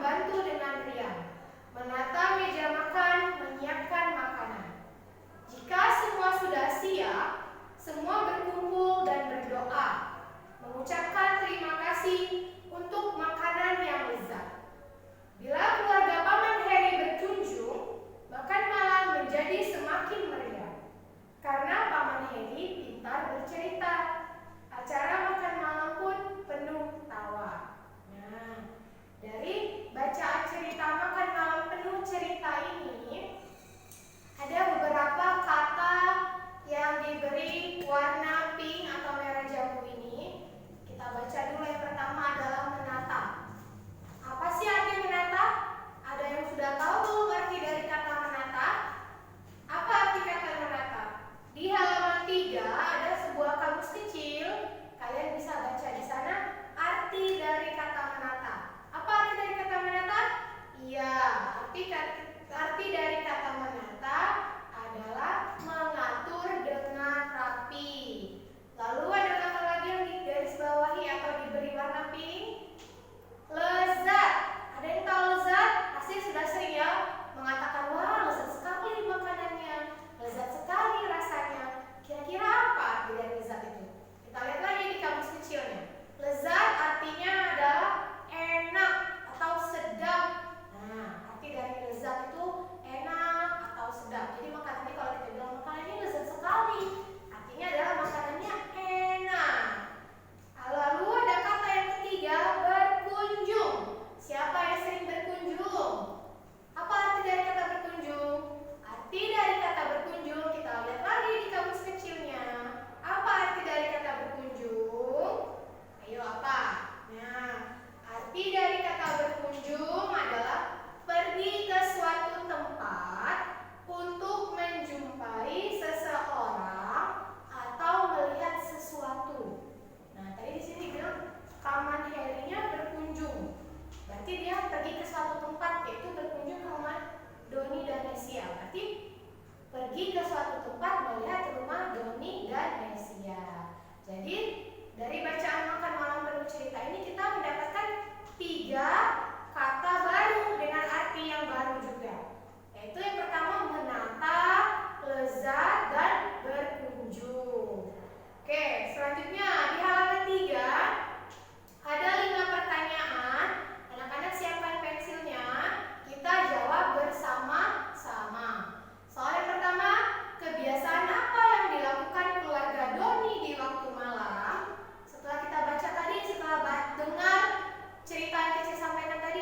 membantu dengan riang, menata meja makan, menyiapkan makanan. Jika semua sudah siap, semua berkumpul dan berdoa, mengucapkan terima kasih untuk makanan yang lezat. Bila keluarga Paman Heri berkunjung, makan malam menjadi semakin meriah. Karena Paman Heri pintar bercerita, acara makan malam pun penuh tawa. Nah, dari bacaan cerita makan malam penuh cerita ini, ada beberapa kata yang diberi warna pink atau merah jambu ini. Kita baca dulu. Yang pertama adalah menata. Apa sih arti menata? Ada yang sudah tahu belum arti dari kata menata? Apa arti kata menata? Di halaman 3 ada sebuah kamus kecil. Kalian bisa baca di sana arti dari kata menata. Apa arti dari kata menata? Iya, arti dari kata menata adalah mengatur dengan rapi. Lalu ada kata lagi yang digarisbawahi atau diberi warna pink. Lezat. Ada yang tahu lezat? Pasti sudah sering ya mengatakan, wah lezat sekali makanannya, lezat sekali rasanya. Kira-kira apa arti dari lezat itu? Kita lihat lagi di kamus kecilnya. Lezat artinya adalah enak atau sedap. Nah, arti dari lezat itu enak atau sedap. Jadi makanannya, kalau kita bilang makanannya lezat sekali, artinya adalah makanannya enak. Lalu ada kata yang ketiga, berkunjung. Siapa yang sering berkunjung? Apa arti dari kata berkunjung? Arti dari kata berkunjung kita lihat lagi di kamus kecilnya. Apa arti dari kata berkunjung? Ayo apa? Nah, arti dari kata berkunjung adalah pergi ke suatu tempat untuk menjumpai seseorang atau melihat sesuatu. Nah, tadi di sini bilang Paman Herinya berkunjung. Berarti dia pergi ke suatu tempat, yaitu berkunjung ke rumah Doni dan Nesia. Berarti pergi ke suatu tempat melihat rumah Doni dan Nesia. Jadi dari bacaan makan malam penuh cerita ini kita mendapatkan 3 kata baru dengan arti yang baru juga. Yaitu yang pertama menata, lezat, dan berkunjung. Oke, selanjutnya di halaman 3 ada 5 pertanyaan. Anak-anak siapkan pensilnya. Kita jawab bersama-sama. Soal yang pertama, kebiasaan apa yang dilakukan keluarga Doni di waktu malam? Setelah kita baca tadi, setelah dengar cerita yang Kece sampaikan tadi,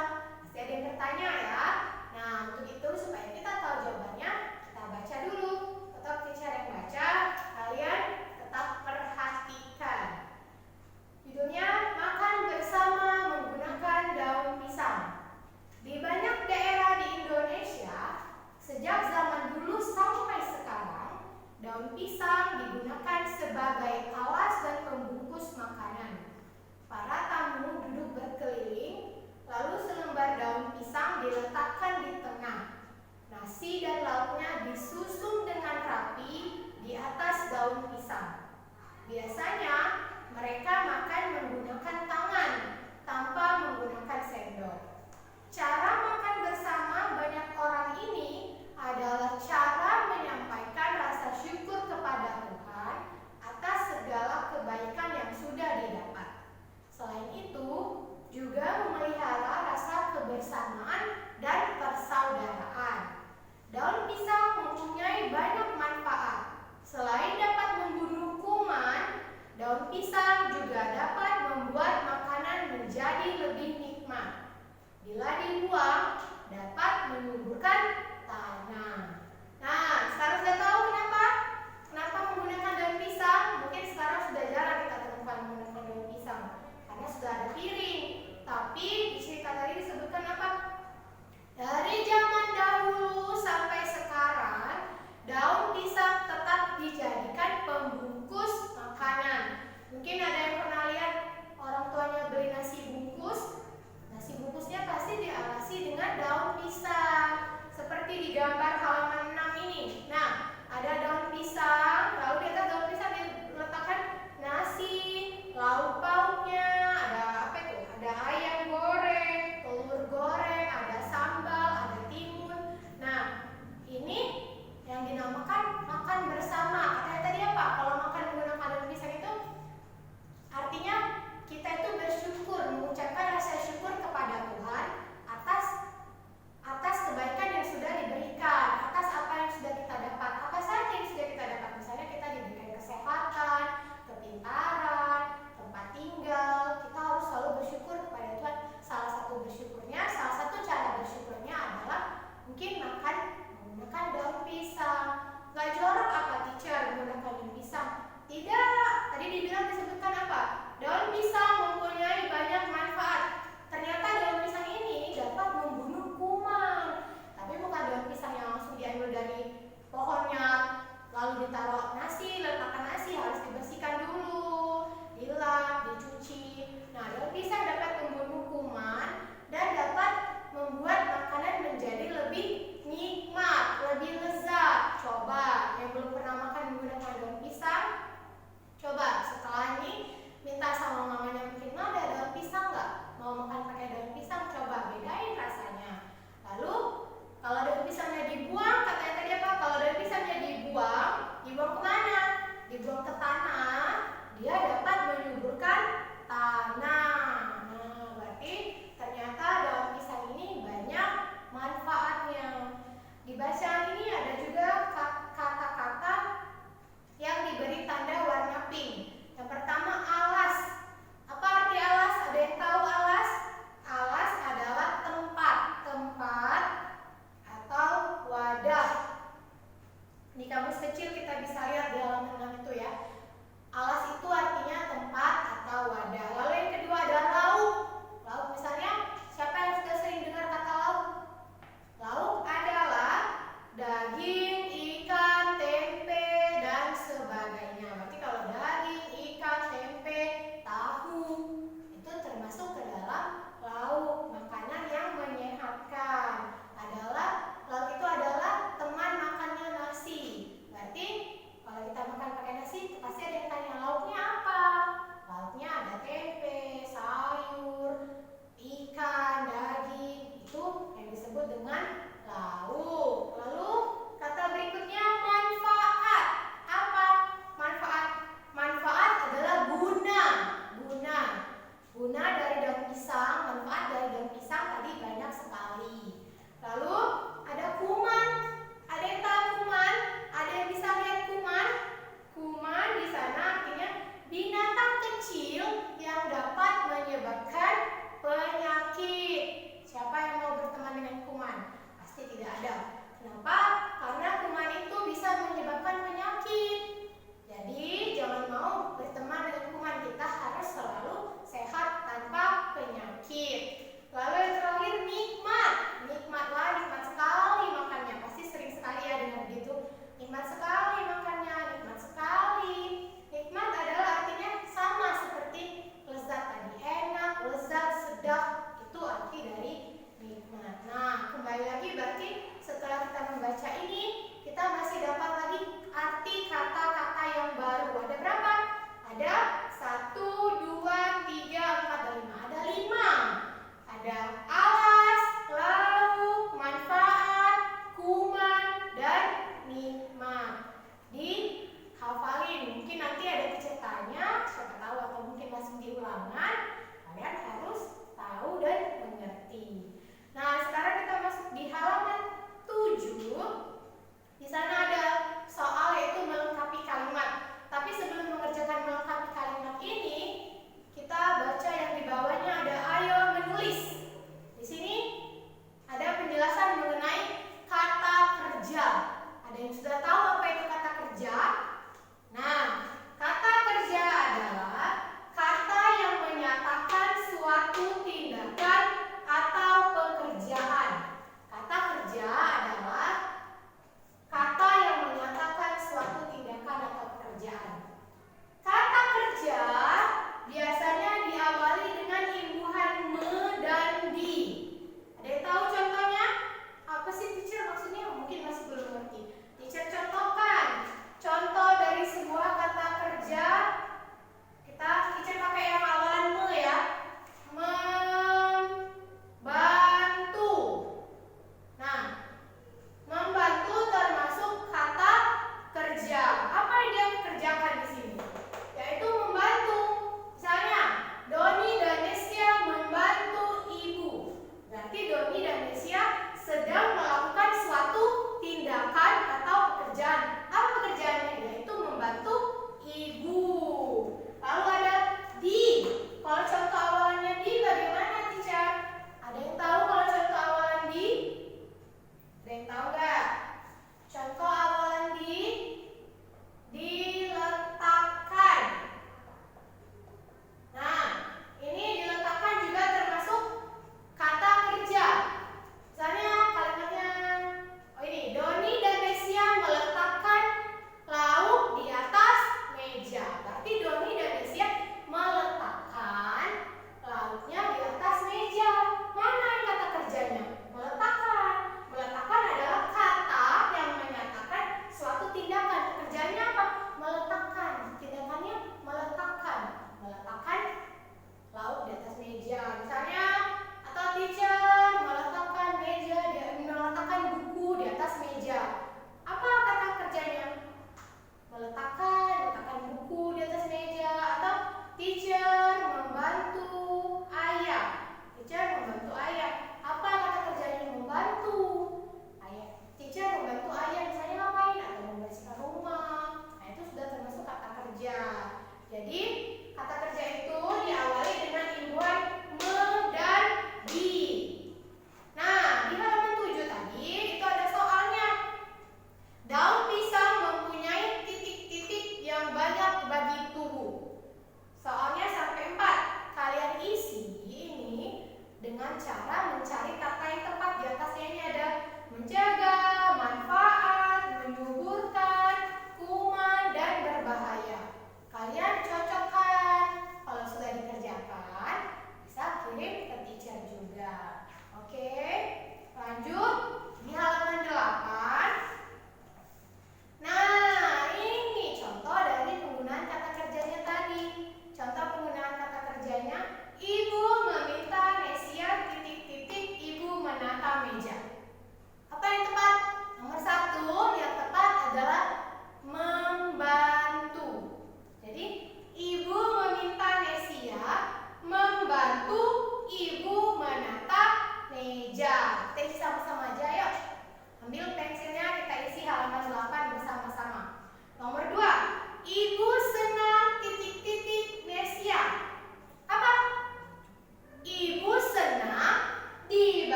Pasti ada yang bertanya ya. Nah, untuk itu supaya kita tahu jawabannya, kita baca dulu. Tetap teacher yang baca, kalian tetap perhatikan. Judulnya Makan Bersama Menggunakan Daun Pisang. Di banyak daerah di Indonesia, sejak zaman dulu sampai sekarang, daun pisang digunakan sebagai alas dan pembungkus makanan. Para tamu duduk berkeliling, lalu selembar daun pisang diletakkan di tengah. Nasi dan lauknya disusun dengan rapi di atas daun pisang. Biasanya mereka makan menggunakan tangan tanpa menggunakan sendok. Cara makan bersama banyak orang ini adalah cara menyampaikan rasa syukur kepada Tuhan atas segala kebaikan yang sudah didapat. Selain itu, juga memelihara rasa kebersamaan dan persaudaraan. Daun pisang mempunyai banyak manfaat. Selain dapat membunuh kuman, daun pisang juga dapat membuat makanan menjadi lebih nikmat.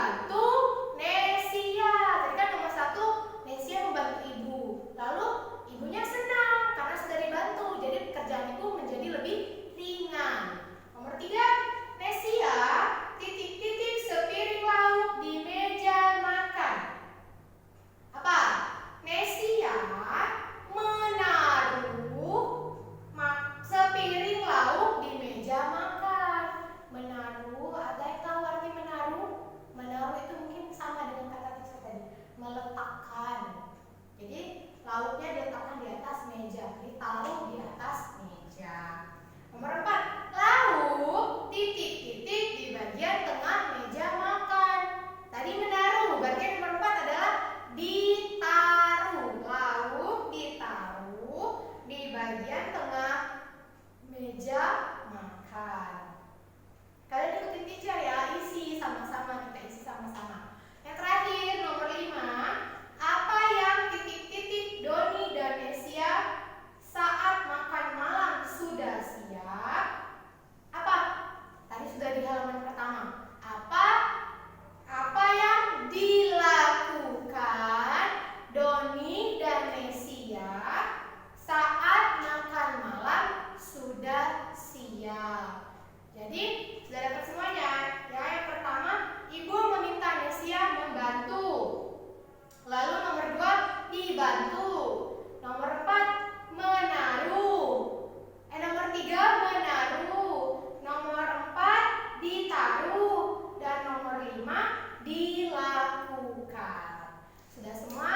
dibantu Nesia. Tadi kan nomor 1 Nesia membantu ibu. Lalu ibunya senang karena sudah dibantu. Jadi pekerjaan ibu menjadi lebih ringan. Nomor 3 Nesia titik-titik sepiring lauk di meja makan. Apa? Nesia menaruh sepiring lauk di meja makan. Menaruh, ada yang tahu arti menaruh? Menaruh itu mungkin sama dengan kata Tisa tadi, meletakkan. Jadi lauknya diletakkan di atas meja, ditaruh di atas meja. Nomor 4, lauk titik-titik di bagian tengah meja makan. Tadi menaruh, berarti nomor 4 adalah ditaruh. Lauk ditaruh di bagian tengah meja makan. Kalian ikutin teacher ya, isi sama-sama, kita isi sama-sama. Yang terakhir nomor 5, apa yang titik-titik Doni dan Nesia saat makan malam sudah siap? Apa? Tadi sudah di halaman pertama. Apa yang dilakukan Doni dan Nesia saat makan malam sudah siap? Jadi sudah dapat semuanya. Ya, yang pertama ibu meminta Nesia membantu. Lalu nomor 2 dibantu. Nomor 4 menaruh. Nomor 3 menaruh. Nomor 4 ditaruh. Dan nomor 5 dilakukan. Sudah semua?